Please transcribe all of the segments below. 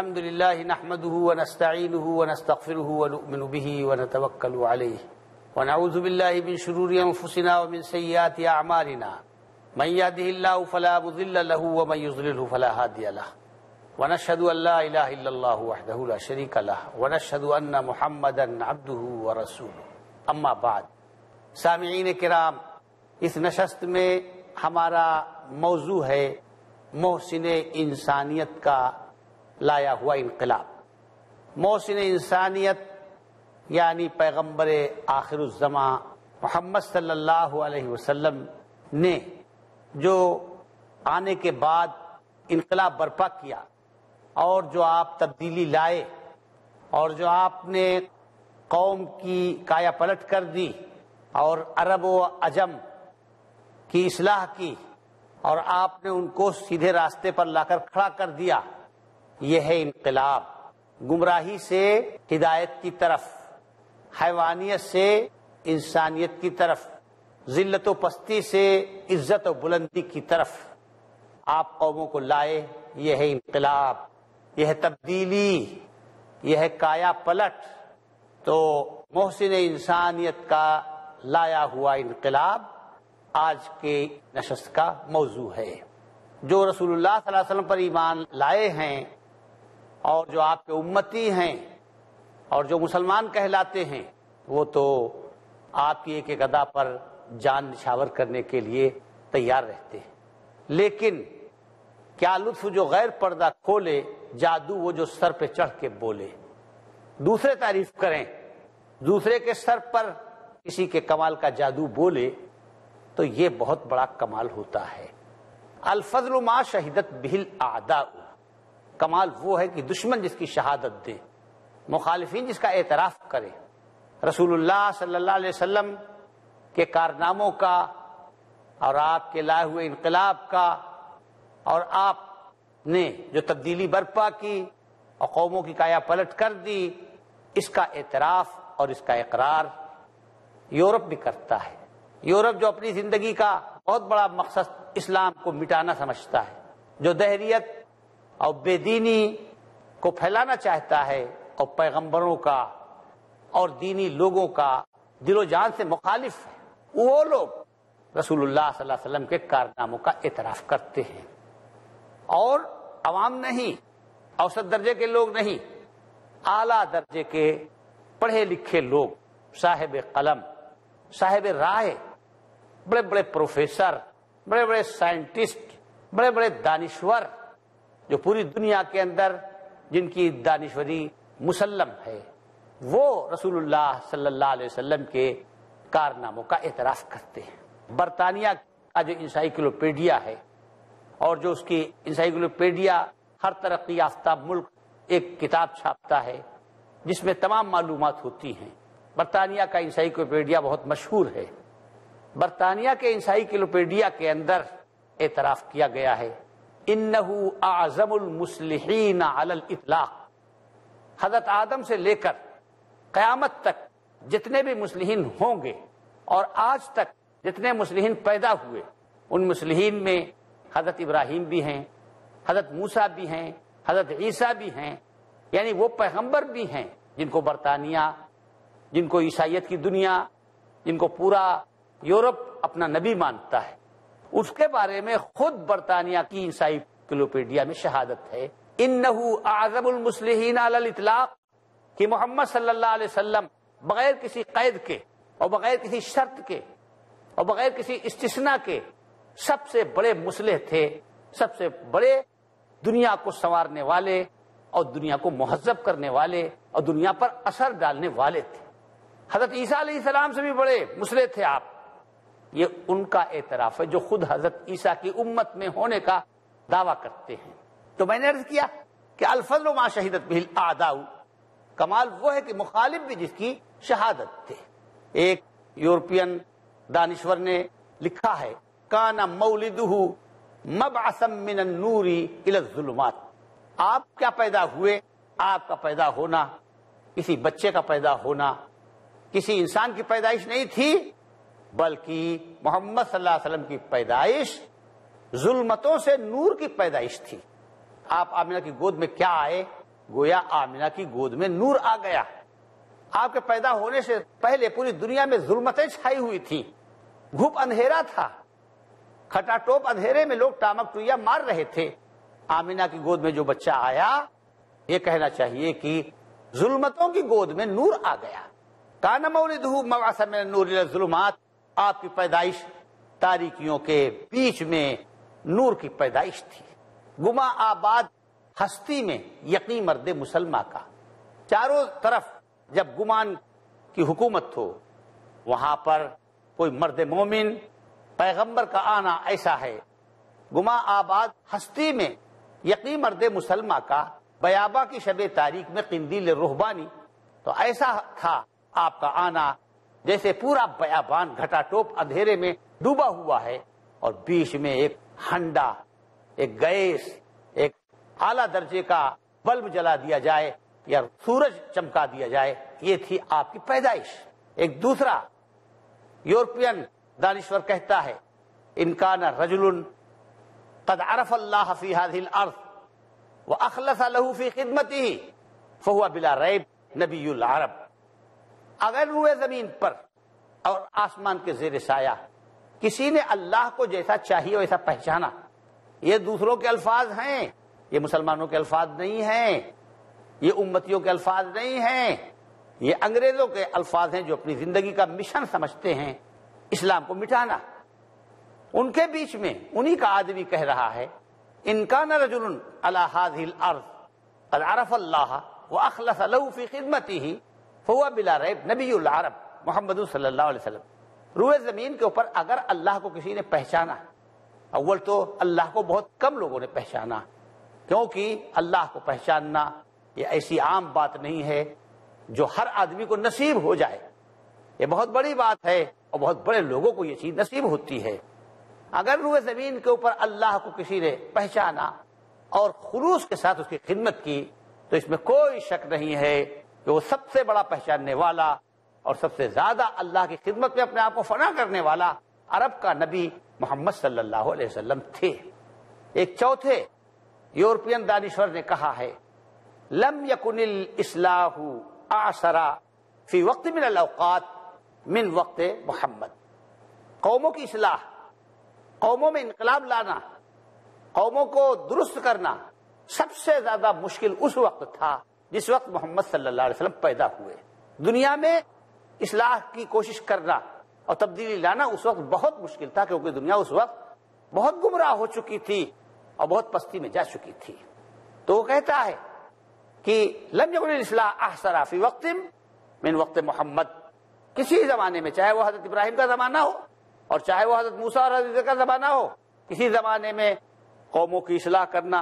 الحمد لله نحمده ونستعينه ونستغفره ونؤمن به ونتوكل عليه ونعوذ بالله من شرور أنفسنا ومن سيئات أعمالنا من يهده الله فلا مضل له ومن يضلله فلا هادي له ونشهد أن لا إله إلا الله وحده لا شريك له ونشهد أن محمدا عبده ورسوله اما بعد. سامعین کرام، اس نشست میں ہمارا موضوع ہے محسن انسانیت کا لایا ہوا انقلاب. محسن انسانیت یعنی پیغمبر آخر الزماں محمد صلی اللہ علیہ وسلم نے جو آنے کے بعد انقلاب برپا کیا اور جو آپ تبدیلی لائے اور جو آپ نے قوم کی کایا پلٹ کر دی اور عرب و عجم کی اصلاح کی اور آپ نے ان کو سیدھے راستے پر لا کر کھڑا کر دیا، یہ ہے انقلاب. گمراہی سے ہدایت کی طرف، حیوانیت سے انسانیت کی طرف، ذلت و پستی سے عزت و بلندی کی طرف آپ قوموں کو لائے. یہ ہے انقلاب، یہ ہے تبدیلی، یہ ہے کایا پلٹ. تو محسن انسانیت کا لایا ہوا انقلاب آج کے نشست کا موضوع ہے. جو رسول اللہ صلی اللہ علیہ وسلم پر ایمان لائے ہیں اور جو آپ کے امتی ہیں اور جو مسلمان کہلاتے ہیں، وہ تو آپ کی ایک ایک ادا پر جان نچھاور کرنے کے لیے تیار رہتے ہیں. لیکن کیا لطف جو غیر پردہ کھولے، جادو وہ جو سر پہ چڑھ کے بولے. دوسرے تعریف کریں، دوسرے کے سر پر کسی کے کمال کا جادو بولے تو یہ بہت بڑا کمال ہوتا ہے. الفضل ما شہدت بہ الاعداء، کمال وہ ہے کہ دشمن جس کی شہادت دے، مخالفین جس کا اعتراف کرے. رسول اللہ صلی اللہ علیہ وسلم کے کارناموں کا اور آپ کے لائے ہوئے انقلاب کا اور آپ نے جو تبدیلی برپا کی اور قوموں کی کایا پلٹ کر دی، اس کا اعتراف اور اس کا اقرار یورپ بھی کرتا ہے. یورپ جو اپنی زندگی کا بہت بڑا مقصد اسلام کو مٹانا سمجھتا ہے، جو دہریت اور بے دینی کو پھیلانا چاہتا ہے اور پیغمبروں کا اور دینی لوگوں کا دل و جان سے مخالف ہے، وہ لوگ رسول اللہ صلی اللہ علیہ وسلم کے کارناموں کا اعتراف کرتے ہیں. اور عوام نہیں، اوسط درجے کے لوگ نہیں، اعلیٰ درجے کے پڑھے لکھے لوگ، صاحب قلم، صاحب رائے، بڑے بڑے پروفیسر، بڑے بڑے سائنٹسٹ، بڑے بڑے دانشور، جو پوری دنیا کے اندر جن کی دانشوری مسلم ہے، وہ رسول اللہ صلی اللہ علیہ وسلم کے کارناموں کا اعتراف کرتے ہیں. برطانیہ کا جو انسائیکلوپیڈیا ہے اور جو اس کی انسائیکلوپیڈیا ہر ترقی یافتہ ملک ایک کتاب چھاپتا ہے جس میں تمام معلومات ہوتی ہیں. برطانیہ کا انسائیکلوپیڈیا بہت مشہور ہے. برطانیہ کے انسائیکلوپیڈیا کے اندر اعتراف کیا گیا ہے انہو اعظم المصلحین علی الاطلاق. حضرت آدم سے لے کر قیامت تک جتنے بھی مصلحین ہوں گے اور آج تک جتنے مصلحین پیدا ہوئے، ان مصلحین میں حضرت ابراہیم بھی ہیں، حضرت موسیٰ بھی ہیں، حضرت عیسیٰ بھی ہیں، یعنی وہ پیغمبر بھی ہیں جن کو برطانیہ، جن کو عیسائیت کی دنیا، جن کو پورا یورپ اپنا نبی مانتا ہے، اس کے بارے میں خود برطانیہ کی انسائیکلوپیڈیا میں شہادت ہے انہو اعظم المصلحین علی الاطلاق، کہ محمد صلی اللہ علیہ وسلم بغیر کسی قید کے اور بغیر کسی شرط کے اور بغیر کسی استثناء کے سب سے بڑے مصلح تھے، سب سے بڑے دنیا کو سنوارنے والے اور دنیا کو مہذب کرنے والے اور دنیا پر اثر ڈالنے والے تھے. حضرت عیسیٰ علیہ السلام سے بھی بڑے مصلح تھے آپ. یہ ان کا اعتراف ہے جو خود حضرت عیسیٰ کی امت میں ہونے کا دعویٰ کرتے ہیں. تو میں نے عرض کیا کہ الفضل ما شہدت بہ الاعداء، کمال وہ ہے کہ مخالف بھی جس کی شہادت تھے. ایک یورپین دانشور نے لکھا ہے کان مولدہ مبعثا من النور الی الظلمات. آپ کیا پیدا ہوئے؟ آپ کا پیدا ہونا، کسی بچے کا پیدا ہونا، کسی انسان کی پیدائش نہیں تھی، بلکہ محمد صلی اللہ علیہ وسلم کی پیدائش ظلمتوں سے نور کی پیدائش تھی. آپ آمنہ کی گود میں کیا آئے؟ گویا آمنہ کی گود میں نور آ گیا. آپ کے پیدا ہونے سے پہلے پوری دنیا میں ظلمتیں چھائی ہوئی تھیں, گھپ اندھیرا تھا, کھٹا ٹوپ اندھیرے میں لوگ ٹامک ٹویا مار رہے تھے. آمنہ کی گود میں جو بچہ آیا, یہ کہنا چاہیے کہ ظلمتوں کی گود میں نور آ گیا. کان مولدہ مبعثا من النور الی الظلمات, آپ کی پیدائش تاریکیوں کے بیچ میں نور کی پیدائش تھی. گما آباد ہستی میں یقین مرد مسلمہ کا, چاروں طرف جب گمان کی حکومت ہو وہاں پر کوئی مرد مومن پیغمبر کا آنا ایسا ہے. گما آباد ہستی میں یقین مرد مسلمہ کا, بیابا کی شب تاریخ میں قندیل رہبانی, تو ایسا تھا آپ کا آنا جیسے پورا بیابان گھٹا ٹوپ اندھیرے میں ڈوبا ہوا ہے اور بیچ میں ایک ہنڈا, ایک گیس, ایک اعلیٰ درجے کا بلب جلا دیا جائے یا سورج چمکا دیا جائے. یہ تھی آپ کی پیدائش. ایک دوسرا یورپین دانشور کہتا ہے ان کان رجل قد عرف اللہ فی هذه الارض واخلص له فی خدمته فهو بلا ریب نبی العرب. اگر روئے زمین پر اور آسمان کے زیر سایہ کسی نے اللہ کو جیسا چاہیے ویسا پہچانا, یہ دوسروں کے الفاظ ہیں, یہ مسلمانوں کے الفاظ نہیں ہیں, یہ امتیوں کے الفاظ نہیں ہیں, یہ انگریزوں کے الفاظ ہیں جو اپنی زندگی کا مشن سمجھتے ہیں اسلام کو مٹانا. ان کے بیچ میں انہی کا آدمی کہہ رہا ہے ان کان رجل علی هذه الارض قد عرف اللہ واخلص له فی خدمته فهو بلا ریب نبی العرب محمد صلی اللہ علیہ وسلم. روئے زمین کے اوپر اگر اللہ کو کسی نے پہچانا, اول تو اللہ کو بہت کم لوگوں نے پہچانا, کیونکہ اللہ کو پہچاننا یہ ایسی عام بات نہیں ہے جو ہر آدمی کو نصیب ہو جائے. یہ بہت بڑی بات ہے اور بہت بڑے لوگوں کو یہ چیز نصیب ہوتی ہے. اگر روئے زمین کے اوپر اللہ کو کسی نے پہچانا اور خلوص کے ساتھ اس کی خدمت کی تو اس میں کوئی شک نہیں ہے کہ وہ سب سے بڑا پہچاننے والا اور سب سے زیادہ اللہ کی خدمت میں اپنے آپ کو فنا کرنے والا عرب کا نبی محمد صلی اللہ علیہ وسلم تھے. ایک چوتھے یورپین دانشور نے کہا ہے لم یکن الاصلاح اعسر فی وقت من الاوقات من وقت محمد. قوموں کی اصلاح, قوموں میں انقلاب لانا, قوموں کو درست کرنا سب سے زیادہ مشکل اس وقت تھا جس وقت محمد صلی اللہ علیہ وسلم پیدا ہوئے. دنیا میں اصلاح کی کوشش کرنا اور تبدیلی لانا اس وقت بہت مشکل تھا, کیونکہ دنیا اس وقت بہت گمراہ ہو چکی تھی اور بہت پستی میں جا چکی تھی. تو وہ کہتا ہے کہ لم یکن الاصلاح احسر فی وقت من وقت محمد. کسی زمانے میں, چاہے وہ حضرت ابراہیم کا زمانہ ہو اور چاہے وہ حضرت موسیٰ اور حضرت کا زمانہ ہو, کسی زمانے میں قوموں کی اصلاح کرنا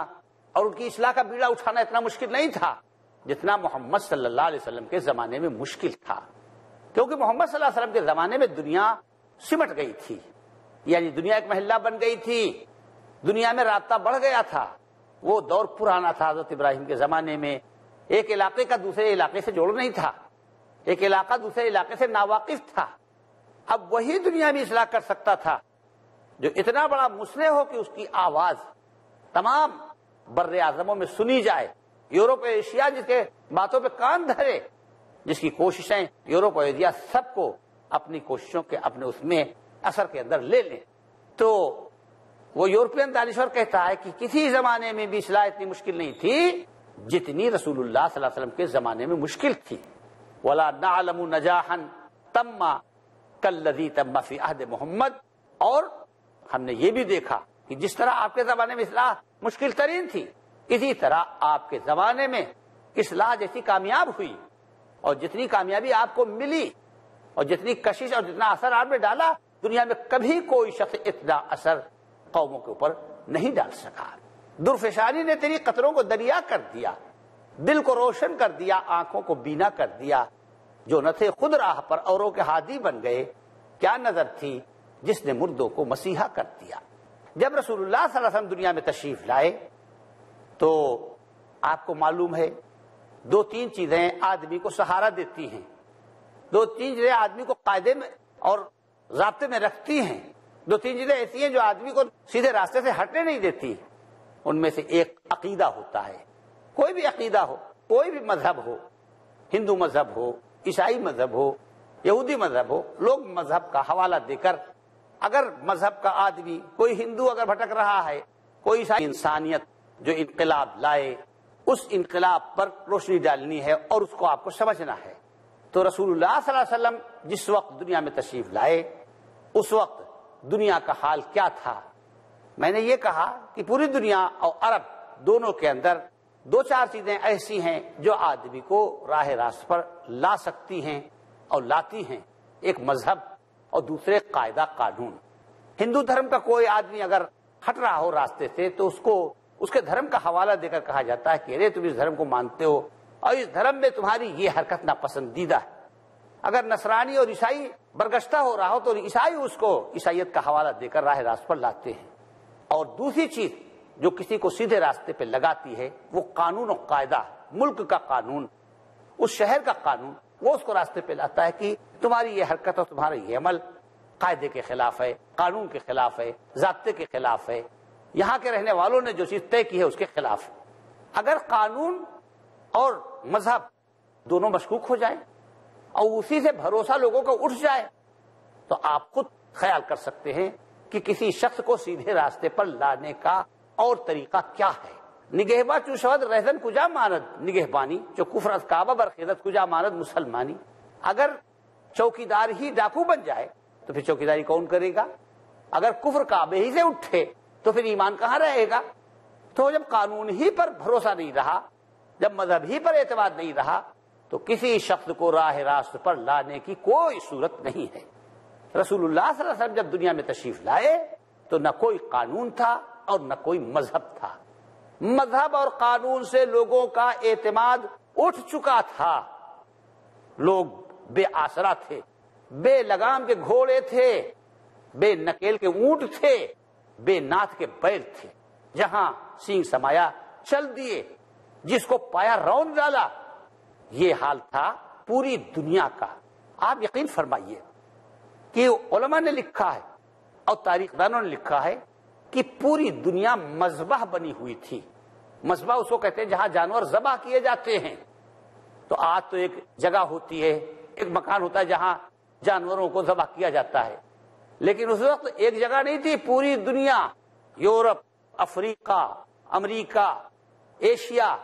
اور ان کی اصلاح کا بیڑا اٹھانا اتنا مشکل نہیں تھا جتنا محمد صلی اللہ علیہ وسلم کے زمانے میں مشکل تھا. کیونکہ محمد صلی اللہ علیہ وسلم کے زمانے میں دنیا سمٹ گئی تھی, یعنی دنیا ایک محلہ بن گئی تھی, دنیا میں رابطہ بڑھ گیا تھا. وہ دور پرانا تھا. حضرت ابراہیم کے زمانے میں ایک علاقے کا دوسرے علاقے سے جوڑ نہیں تھا, ایک علاقہ دوسرے علاقے سے ناواقف تھا. اب وہی دنیا میں اصلاح کر سکتا تھا جو اتنا بڑا مسلح ہو کہ اس کی آواز تمام بر اعظموں میں سنی جائے. یورپ اور ایشیا جس کے باتوں پہ کان دھرے, جس کی کوششیں یورپ اور ایشیا سب کو اپنی کوششوں کے اپنے اس میں اثر کے اندر لے لیں. تو وہ یورپین دانشور کہتا ہے کہ کسی زمانے میں بھی اصلاح اتنی مشکل نہیں تھی جتنی رسول اللہ صلی اللہ علیہ وسلم کے زمانے میں مشکل تھی. وَلَا نَعْلَمُ نَجَاحًا تَمَّ كَالَّذِي تَمَّ فِي عَهْدِ محمد. اور ہم نے یہ بھی دیکھا کہ جس طرح آپ کے زمانے میں اصلاح مشکل ترین تھی, اسی طرح آپ کے زمانے میں اصلاح جیسی کامیاب ہوئی, اور جتنی کامیابی آپ کو ملی اور جتنی کشش اور جتنا اثر آپ نے ڈالا, دنیا میں کبھی کوئی شخص اتنا اثر قوموں کے اوپر نہیں ڈال سکا. درفشانی نے تیری قطروں کو دریا کر دیا, دل کو روشن کر دیا, آنکھوں کو بینا کر دیا. جو نہ تھے خود راہ پر اوروں کے ہادی بن گئے. کیا نظر تھی جس نے مردوں کو مسیحا کر دیا. جب رسول اللہ صلی اللہ علیہ وسلم دنیا میں تشریف لائے تو آپ کو معلوم ہے 2-3 چیزیں آدمی کو سہارا دیتی ہیں, 2-3 چیزیں آدمی کو قاعدے میں اور ضابطے میں رکھتی ہیں, 2-3 چیزیں ایسی ہیں جو آدمی کو سیدھے راستے سے ہٹنے نہیں دیتی. ان میں سے ایک عقیدہ ہوتا ہے. کوئی بھی عقیدہ ہو, کوئی بھی مذہب ہو، ہندو مذہب ہو، عیسائی مذہب ہو، یہودی مذہب ہو، لوگ مذہب کا حوالہ دے کر، اگر مذہب کا آدمی کوئی ہندو اگر بھٹک رہا ہے، کوئی عیسائی، انسانیت جو انقلاب لائے اس انقلاب پر روشنی ڈالنی ہے اور اس کو آپ کو سمجھنا ہے۔ تو رسول اللہ صلی اللہ علیہ وسلم جس وقت دنیا میں تشریف لائے اس وقت دنیا کا حال کیا تھا؟ میں نے یہ کہا کہ پوری دنیا اور عرب دونوں کے اندر دو چار چیزیں ایسی ہیں جو آدمی کو راہ راست پر لا سکتی ہیں اور لاتی ہیں، ایک مذہب اور دوسرے قاعدہ قانون۔ ہندو دھرم کا کوئی آدمی اگر ہٹ رہا ہو راستے سے تو اس کو اس کے دھرم کا حوالہ دے کر کہا جاتا ہے کہ ارے تم اس دھرم کو مانتے ہو اور اس دھرم میں تمہاری یہ حرکت ناپسندیدہ ہے۔ اگر نصرانی اور عیسائی برگشتہ ہو رہا ہو تو عیسائی اس کو عیسائیت کا حوالہ دے کر راہ راست پر لاتے ہیں۔ اور دوسری چیز جو کسی کو سیدھے راستے پہ لگاتی ہے وہ قانون و قاعدہ، ملک کا قانون، اس شہر کا قانون، وہ اس کو راستے پہ لاتا ہے کہ تمہاری یہ حرکت اور تمہارا یہ عمل قاعدے کے خلاف ہے، قانون کے خلاف ہے، ضابطے کے خلاف ہے، یہاں کے رہنے والوں نے جو چیز طے کی ہے اس کے خلاف ہے۔ اگر قانون اور مذہب دونوں مشکوک ہو جائیں اور اسی سے بھروسہ لوگوں کو اٹھ جائے تو آپ خود خیال کر سکتے ہیں کہ کسی شخص کو سیدھے راستے پر لانے کا اور طریقہ کیا ہے۔ نگہباں چو شود رہزن کجا ماند نگہبانی، جو کفر از کعبہ برخیزد کجا ماند مسلمانی۔ اگر چوکیدار ہی ڈاکو بن جائے تو پھر چوکیداری کون کرے گا؟ اگر کفر کعبے ہی سے اٹھے تو پھر ایمان کہاں رہے گا؟ تو جب قانون ہی پر بھروسہ نہیں رہا، جب مذہب ہی پر اعتماد نہیں رہا تو کسی شخص کو راہ راست پر لانے کی کوئی صورت نہیں ہے۔ رسول اللہ صلی اللہ علیہ وسلم جب دنیا میں تشریف لائے تو نہ کوئی قانون تھا اور نہ کوئی مذہب تھا۔ مذہب اور قانون سے لوگوں کا اعتماد اٹھ چکا تھا، لوگ بے آسرا تھے، بے لگام کے گھوڑے تھے، بے نکیل کے اونٹ تھے، بے ناتھ کے بیل تھے، جہاں سینگ سمایا چل دیے، جس کو پایا رون ڈالا۔ یہ حال تھا پوری دنیا کا۔ آپ یقین فرمائیے کہ علماء نے لکھا ہے اور تاریخ دانوں نے لکھا ہے کہ پوری دنیا مذبح بنی ہوئی تھی۔ مذبح اس کو کہتے ہیں جہاں جانور ذبح کیے جاتے ہیں۔ تو آج تو ایک جگہ ہوتی ہے، ایک مکان ہوتا ہے جہاں جانوروں کو ذبح کیا جاتا ہے، لیکن اس وقت ایک جگہ نہیں تھی، پوری دنیا، یورپ، افریقہ، امریکہ، ایشیا،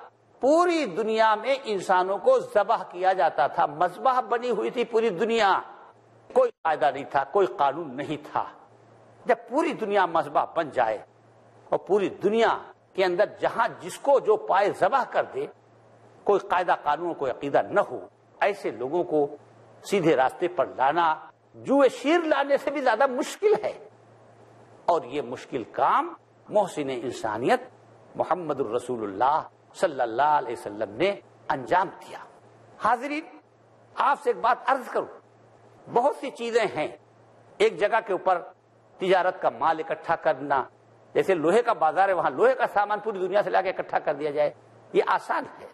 پوری دنیا میں انسانوں کو ذبح کیا جاتا تھا۔ مذبح بنی ہوئی تھی پوری دنیا، کوئی قاعدہ نہیں تھا، کوئی قانون نہیں تھا۔ جب پوری دنیا مذبح بن جائے اور پوری دنیا کے اندر جہاں جس کو جو پائے ذبح کر دے، کوئی قاعدہ قانون، کوئی عقیدہ نہ ہو، ایسے لوگوں کو سیدھے راستے پر لانا جوئے شیر لانے سے بھی زیادہ مشکل ہے۔ اور یہ مشکل کام محسن انسانیت محمد الرسول اللہ صلی اللہ علیہ وسلم نے انجام دیا۔ حاضرین، آپ سے ایک بات عرض کروں، بہت سی چیزیں ہیں ایک جگہ کے اوپر تجارت کا مال اکٹھا کرنا، جیسے لوہے کا بازار ہے، وہاں لوہے کا سامان پوری دنیا سے لا کے اکٹھا کر دیا جائے، یہ آسان ہے۔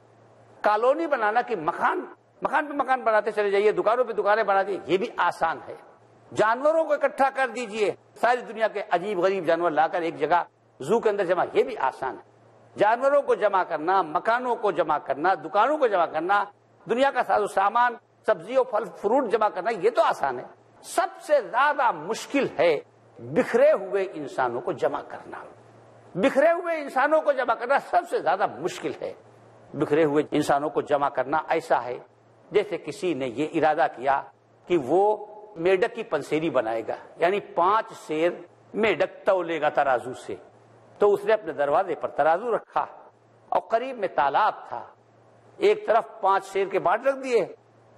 کالونی بنانا کہ مکان پہ مکان بناتے چلے جائیے، دکانوں پہ دکانیں بنا دیے، یہ بھی آسان ہے۔ جانوروں کو اکٹھا کر دیجئے، ساری دنیا کے عجیب غریب جانور لا کر ایک جگہ زو کے اندر جمع، یہ بھی آسان ہے۔ جانوروں کو جمع کرنا، مکانوں کو جمع کرنا، دکانوں کو جمع کرنا، دنیا کا ساز و سامان، سبزی اور پھل فروٹ جمع کرنا، یہ تو آسان ہے۔ سب سے زیادہ مشکل ہے بکھرے ہوئے انسانوں کو جمع کرنا۔ بکھرے ہوئے انسانوں کو جمع کرنا سب سے زیادہ مشکل ہے۔ بکھرے ہوئے انسانوں کو جمع کرنا ایسا ہے جیسے کسی نے یہ ارادہ کیا کہ وہ میڈک کی پنسیری بنائے گا، یعنی 5 سیر میڈک تولے گا ترازو سے۔ تو اس نے اپنے دروازے پر ترازو رکھا اور قریب میں تالاب تھا، ایک طرف 5 سیر کے باٹ رکھ دیے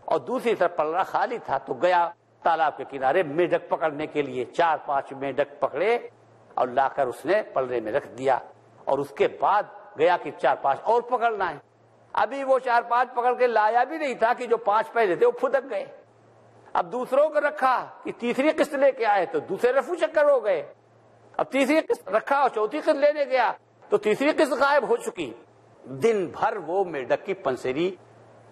اور دوسری طرف پلڑا خالی تھا، تو گیا تالاب کے کنارے میڈک پکڑنے کے لیے، 4-5 میڈک پکڑے اور لا کر اس نے پلڑے میں رکھ دیا، اور اس کے بعد گیا کہ 4-5 اور پکڑنا ہے۔ ابھی وہ 4-5 پکڑ کے لایا بھی نہیں تھا کہ جو 5 پہلے تھے وہ پھدک گئے۔ اب دوسروں کو رکھا کہ تیسری قسط لے کے آئے تو دوسرے رفو چکر ہو گئے۔ اب تیسری قسط رکھا اور چوتھی قسط لینے گیا تو تیسری قسط غائب ہو چکی۔ دن بھر وہ میڈک کی پنسیری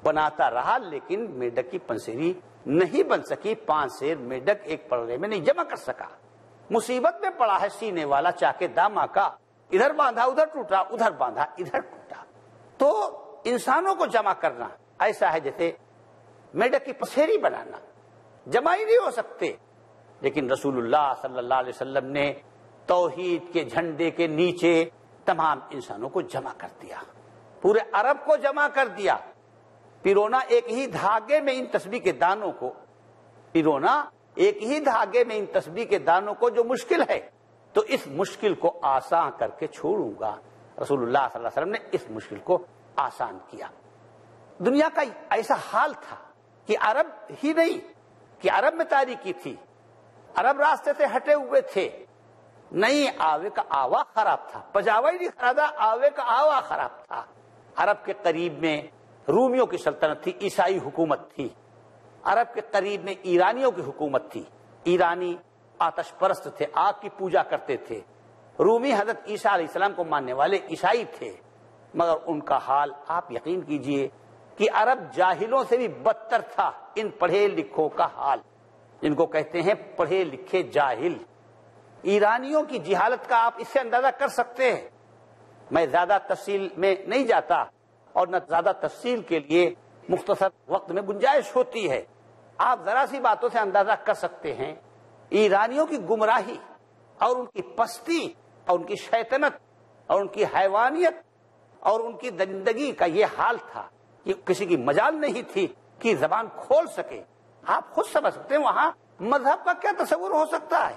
بناتا رہا، لیکن میڈک کی پنسیری نہیں بن سکی۔ 5 سیر میڈک ایک پلڑے میں نہیں جمع کر سکا۔ مصیبت میں پڑا ہے سینے والا چاکے داما کا، ادھر باندھا ادھر ٹوٹا، ادھر باندھا ادھر ٹوٹا۔ تو انسانوں کو جمع کرنا ایسا ہے جیسے میڈک کی پسیری بنانا، جمع ہی نہیں ہو سکتے. لیکن رسول اللہ صلی اللہ علیہ وسلم نے توحید کے جھنڈے کے نیچے تمام انسانوں کو جمع کر دیا، پورے عرب کو جمع کر دیا. پیرونا ایک ہی دھاگے میں ان تسبیح کے دانوں کو، پیرونا ایک ہی دھاگے میں ان تسبیح کے دانوں کو جو مشکل ہے، تو اس مشکل کو آسان کر کے چھوڑوں گا. رسول اللہ صلی اللہ علیہ وسلم نے اس مشکل کو آسان کیا. دنیا کا ایسا حال تھا کہ عرب ہی نہیں کہ عرب میں تاریکی تھی، عرب راستے سے ہٹے ہوئے تھے. نہیں، آوے کا آوا خراب تھا، پجاوا ہی نہیں خراب تھا، آوے کا آوا خراب تھا. عرب کے قریب میں رومیوں کی سلطنت تھی، عیسائی حکومت تھی. عرب کے قریب میں ایرانیوں کی حکومت تھی. ایرانی آتش پرست تھے، آگ کی پوجا کرتے تھے. رومی حضرت عیسیٰ علیہ السلام کو ماننے والے عیسائی تھے. مگر ان کا حال آپ یقین کیجئے کہ عرب جاہلوں سے بھی بدتر تھا. ان پڑھے لکھوں کا حال، جن کو کہتے ہیں پڑھے لکھے جاہل، ایرانیوں کی جہالت کا آپ اس سے اندازہ کر سکتے ہیں. میں زیادہ تفصیل میں نہیں جاتا اور نہ زیادہ تفصیل کے لیے مختصر وقت میں گنجائش ہوتی ہے. آپ ذرا سی باتوں سے اندازہ کر سکتے ہیں ایرانیوں کی گمراہی اور ان کی پستی اور ان کی شیطنت اور ان کی حیوانیت اور ان کی درندگی کا یہ حال تھا کہ کسی کی مجال نہیں تھی کہ زبان کھول سکے. آپ خود سمجھ سکتے ہیں وہاں مذہب کا کیا تصور ہو سکتا ہے،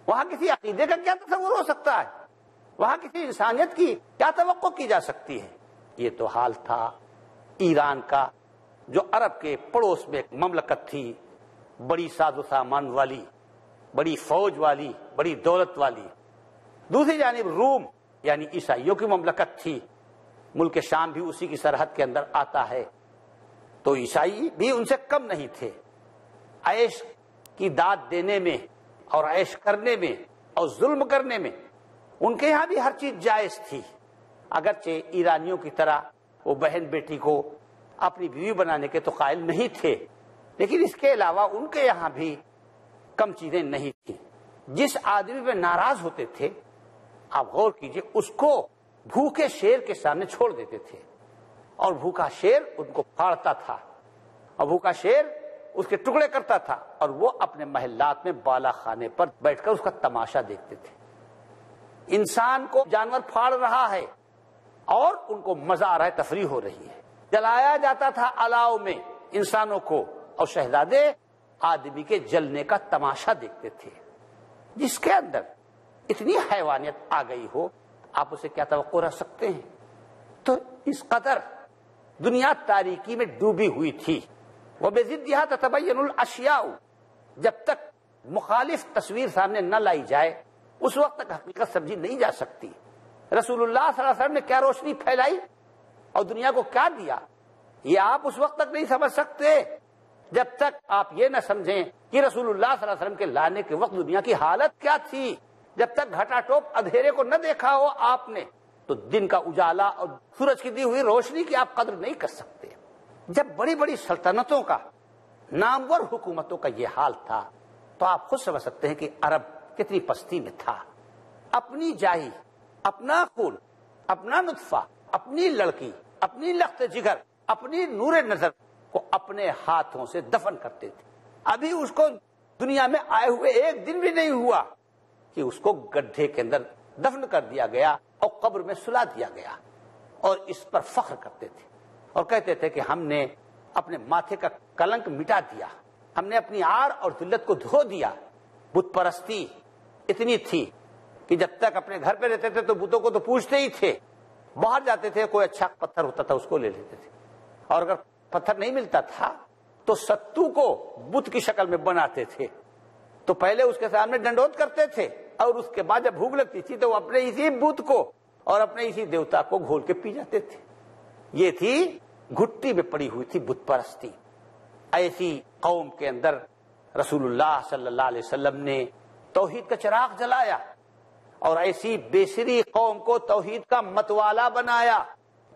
وہاں کسی عقیدے کا کیا تصور ہو سکتا ہے، وہاں کسی انسانیت کی کیا توقع کی جا سکتی ہے. یہ تو حال تھا ایران کا، جو عرب کے پڑوس میں ایک مملکت تھی، بڑی ساز و سامان والی، بڑی فوج والی، بڑی دولت والی. دوسری جانب روم یعنی عیسائیوں کی مملکت تھی. ملک شام بھی اسی کی سرحد کے اندر آتا ہے. تو عیسائی بھی ان سے کم نہیں تھے. عیش کی داد دینے میں اور عیش کرنے میں اور ظلم کرنے میں ان کے یہاں بھی ہر چیز جائز تھی. اگرچہ ایرانیوں کی طرح وہ بہن بیٹی کو اپنی بیوی بنانے کے تو قائل نہیں تھے، لیکن اس کے علاوہ ان کے یہاں بھی کم چیزیں نہیں تھیں. جس آدمی پہ ناراض ہوتے تھے آپ غور کیجئے، اس کو بھوکے شیر کے سامنے چھوڑ دیتے تھے اور بھوکا شیر ان کو پھاڑتا تھا اور بھوکا شیر اس کے ٹکڑے کرتا تھا اور وہ اپنے محلات میں بالا خانے پر بیٹھ کر اس کا تماشا دیکھتے تھے. انسان کو جانور پھاڑ رہا ہے اور ان کو مزہ آ رہا ہے، تفریح ہو رہی ہے. جلایا جاتا تھا الاؤ میں انسانوں کو اور شہزادے آدمی کے جلنے کا تماشا دیکھتے تھے. جس کے اندر اتنی حیوانیت آ گئی ہو، آپ اسے کیا توقع رکھ سکتے ہیں؟ تو اس قدر دنیا تاریکی میں ڈوبی ہوئی تھی. وَبِضِدِّهَا تَتَبَيَّنُ الْأَشْيَاءُ، جب تک مخالف تصویر سامنے نہ لائی جائے اس وقت تک حقیقت سمجھی نہیں جا سکتی. رسول اللہ صلی اللہ علیہ وسلم نے کیا روشنی پھیلائی اور دنیا کو کیا دیا، یہ آپ اس وقت تک نہیں سمجھ سکتے جب تک آپ یہ نہ سمجھیں کہ رسول اللہ صلی اللہ علیہ وسلم کے لانے کے وقت دنیا کی حالت کیا تھی. جب تک گھٹا ٹوپ اندھیرے کو نہ دیکھا ہو آپ نے تو دن کا اجالا اور سورج کی دی ہوئی روشنی کی آپ قدر نہیں کر سکتے. جب بڑی بڑی سلطنتوں کا، نامور حکومتوں کا یہ حال تھا تو آپ خود سمجھ سکتے ہیں کہ عرب کتنی پستی میں تھا. اپنی جاہی، اپنا خون، اپنا نطفہ، اپنی لڑکی، اپنی لخت جگر، اپنی نور نظر کو اپنے ہاتھوں سے دفن کرتے تھے. ابھی اس کو دنیا میں آئے ہوئے ایک دن بھی نہیں ہوا کہ اس کو گڈھے کے اندر دفن کر دیا گیا اور قبر میں سلا دیا گیا، اور اس پر فخر کرتے تھے اور کہتے تھے کہ ہم نے اپنے ماتھے کا کلنک مٹا دیا، ہم نے اپنی عار اور ذلت کو دھو دیا. بت پرستی اتنی تھی کہ جب تک اپنے گھر پہ رہتے تھے تو بتوں کو تو پوچھتے ہی تھے. باہر جاتے تھے کوئی اچھا پتھر ہوتا تھا اس کو لے لیتے تھے، اور اگر پتھر نہیں ملتا تھا تو ستو کو بت کی شکل میں بناتے تھے. تو پہلے اس کے سامنے ڈنڈوت کرتے تھے اور اس کے بعد جب بھوک لگتی تھی تو وہ اپنے اسی بت کو اور اپنے اسی دیوتا کو گھول کے پی جاتے تھے. یہ تھی گھٹی میں پڑی ہوئی تھی بت پرستی. ایسی قوم کے اندر رسول اللہ صلی اللہ علیہ وسلم نے توحید کا چراغ جلایا اور ایسی بےسری قوم کو توحید کا متوالا بنایا.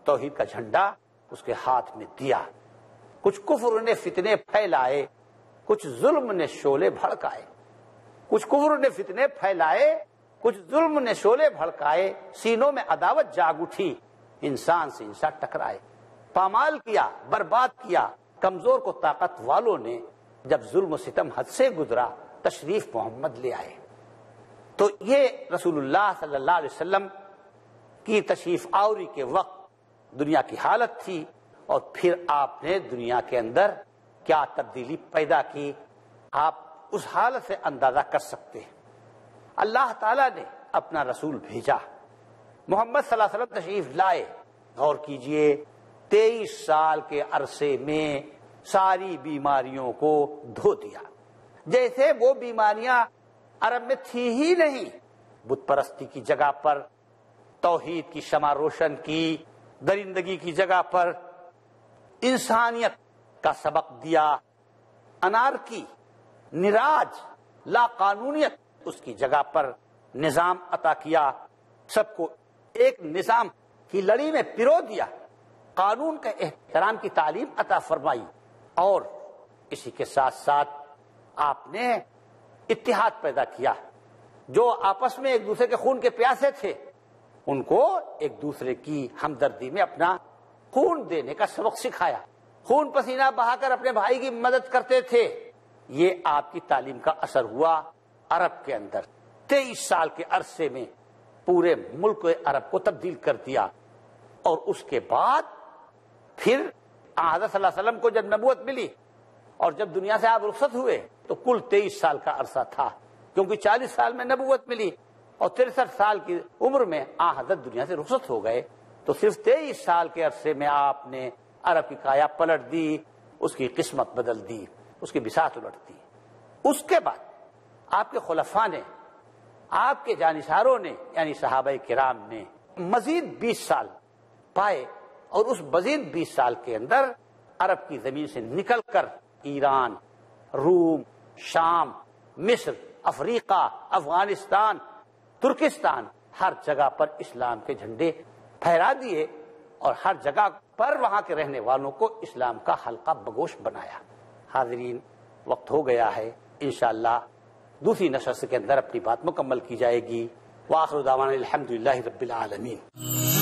توحید کا جھنڈا اس کے ہاتھ میں دیا. کچھ کفر نے فتنے پھیلائے، کچھ ظلم نے شعلے بھڑکائے. کچھ کفر نے فتنے پھیلائے، کچھ ظلم نے شعلے بھڑکائے. سینوں میں عداوت جاگ اٹھی انسان سے انسان ٹکرائے، پامال کیا، برباد کیا کمزور کو طاقت والوں نے۔ جب ظلم و ستم حد سے گزرا، تشریف محمد لے آئے۔ تو یہ رسول اللہ صلی اللہ علیہ وسلم کی تشریف آوری کے وقت دنیا کی حالت تھی، اور پھر آپ نے دنیا کے اندر کیا تبدیلی پیدا کی، آپ اس حالت سے اندازہ کر سکتے ہیں۔ اللہ تعالیٰ نے اپنا رسول بھیجا، محمد صلی اللہ علیہ وسلم تشریف لائے۔ غور کیجئے، 23 سال کے عرصے میں ساری بیماریوں کو دھو دیا، جیسے وہ بیماریاں عرب میں تھی ہی نہیں۔ بت پرستی کی جگہ پر توحید کی شمع روشن کی، درندگی کی جگہ پر انسانیت کا سبق دیا، انارکی، نراج، لا قانونیت اس کی جگہ پر نظام عطا کیا، سب کو ایک نظام کی لڑی میں پرو دیا، قانون کا احترام کی تعلیم عطا فرمائی، اور اسی کے ساتھ ساتھ آپ نے اتحاد پیدا کیا۔ جو آپس میں ایک دوسرے کے خون کے پیاسے تھے، ان کو ایک دوسرے کی ہمدردی میں اپنا خون دینے کا سبق سکھایا، خون پسینہ بہا کر اپنے بھائی کی مدد کرتے تھے۔ یہ آپ کی تعلیم کا اثر ہوا عرب کے اندر۔ 23 سال کے عرصے میں پورے ملک عرب کو تبدیل کر دیا، اور اس کے بعد پھر حضرت صلی اللہ علیہ وسلم کو جب نبوت ملی اور جب دنیا سے آپ رخصت ہوئے تو کل 23 سال کا عرصہ تھا، کیونکہ 40 سال میں نبوت ملی اور 63 سال کی عمر میں حضرت دنیا سے رخصت ہو گئے۔ تو صرف 23 سال کے عرصے میں آپ نے عرب کی کایا پلٹ دی، اس کی قسمت بدل دی، اس کی بساط الٹ دی۔ اس کے بعد آپ کے خلفاء نے، آپ کے جانشاروں نے یعنی صحابہ کرام نے مزید 20 سال پائے، اور اس مزید 20 سال کے اندر عرب کی زمین سے نکل کر ایران، روم، شام، مصر، افریقہ، افغانستان، ترکستان، ہر جگہ پر اسلام کے جھنڈے پھہرا دیے، اور ہر جگہ پر وہاں کے رہنے والوں کو اسلام کا حلقہ بگوش بنایا۔ حاضرین، وقت ہو گیا ہے، انشاءاللہ دوسری نشست کے اندر اپنی بات مکمل کی جائے گی۔ وآخر دعوانا الحمدللہ رب العالمین۔